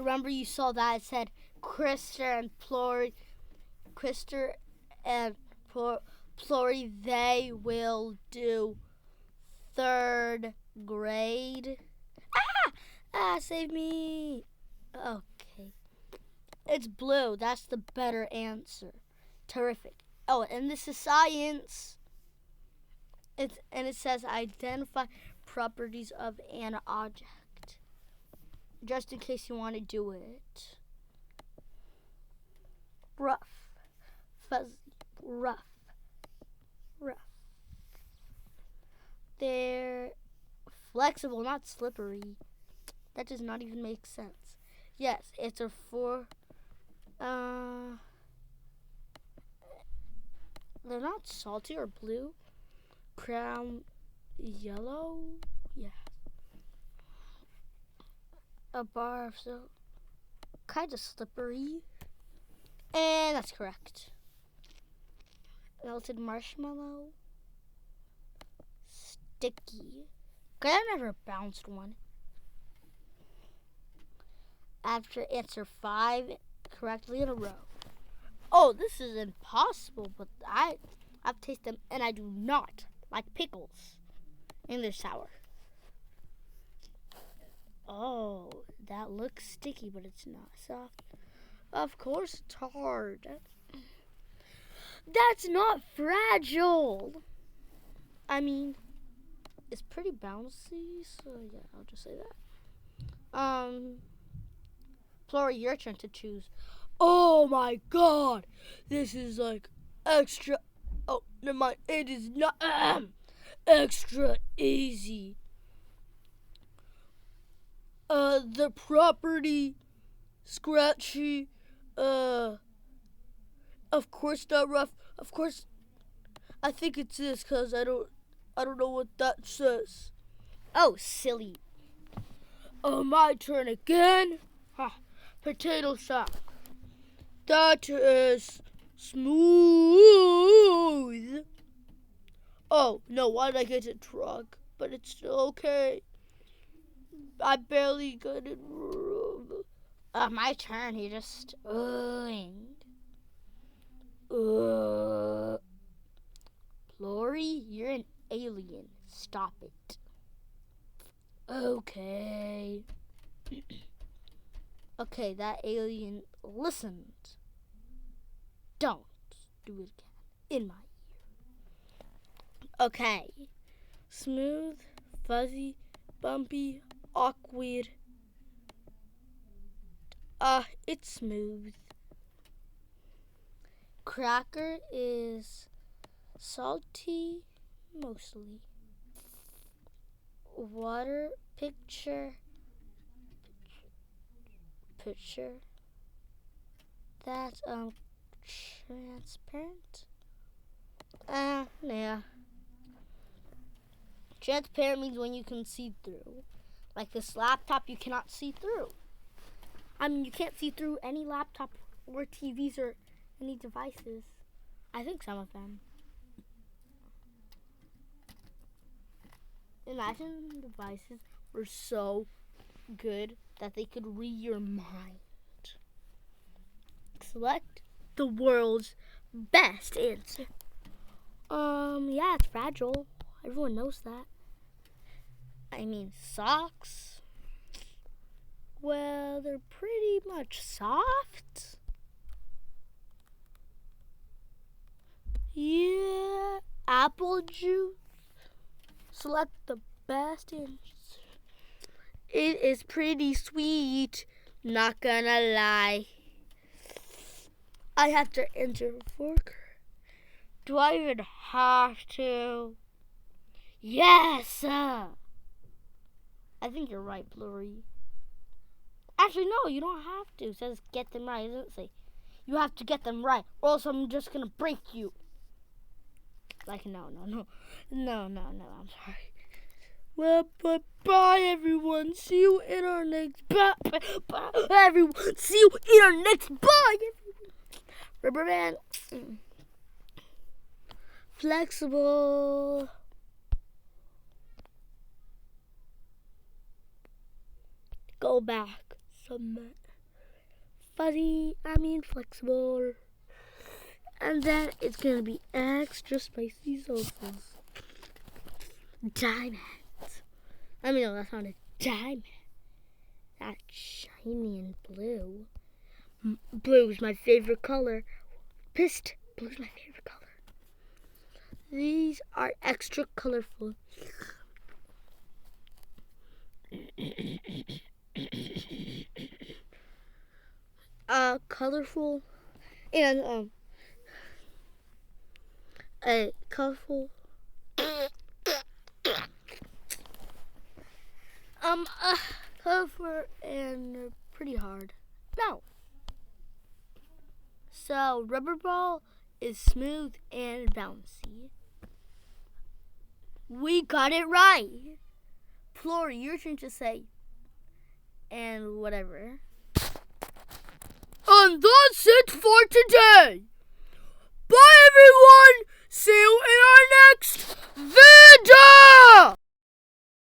remember you saw that it said Krister and Plory, they will do 3rd grade. Save me. Okay. It's blue. That's the better answer. Terrific. Oh, and this is science. It says identify properties of an object. Just in case you want to do it. Rough. Fuzzy. Rough. They're flexible, not slippery. That does not even make sense. Yes, it's a 4. They're not salty or blue. Crown yellow. Yeah. A bar of soap. Kind of slippery. And that's correct. Melted marshmallow. Sticky. I never bounced one. After answer 5 correctly in a row. Oh, this is impossible, but I've tasted them, and I do not like pickles. And they're sour. Oh, that looks sticky, but it's not soft. Of course it's hard. That's not fragile. I mean, it's pretty bouncy, so yeah, I'll just say that. Plory, your turn to choose. Oh my god, this is like extra. Oh, never mind. It is not extra easy. The property scratchy. Of course not rough. Of course, I think it's this because I don't know what that says. Oh, silly. Oh, my turn again. Potato sack. That is smooth. Oh, no, why did I get it wrong? But it's still okay. I barely got it wrong. My turn. He just Plory, you're an alien. Stop it. Okay. Okay, that alien listened. Don't do it again in my ear. Okay. Smooth, fuzzy, bumpy, awkward. It's smooth. Cracker is salty, mostly. Water picture. That's transparent. Yeah. Transparent means when you can see through. Like this laptop, you cannot see through. I mean, you can't see through any laptop or TVs or any devices. I think some of them. Imagine devices were so good that they could read your mind. Select the world's best answer. Yeah, it's fragile. Everyone knows that. I mean, socks. Well, they're pretty much soft. Yeah, apple juice. Select the best answer. It is pretty sweet, not gonna lie. I have to enter a fork. Do I even have to? Yes! I think you're right, Plory. Actually, no, you don't have to. It says get them right. It doesn't say you have to get them right, or else I'm just gonna break you. Like, no, I'm sorry. Well, bye, everyone. See you in our next bye, everyone. See you in our next bye, everyone. Rubber band. Flexible. Go back. Submit. fuzzy, flexible. And then it's gonna be extra spicy sauces. Diamond. No, that's not a diamond. That's shiny and blue. Blue is my favorite color. Pissed. Blue is my favorite color. These are extra colorful. Colorful and colorful. Colorful and pretty hard. No. So rubber ball is smooth and bouncy. We got it right. Plory, your turn to say. And whatever. And that's it for today.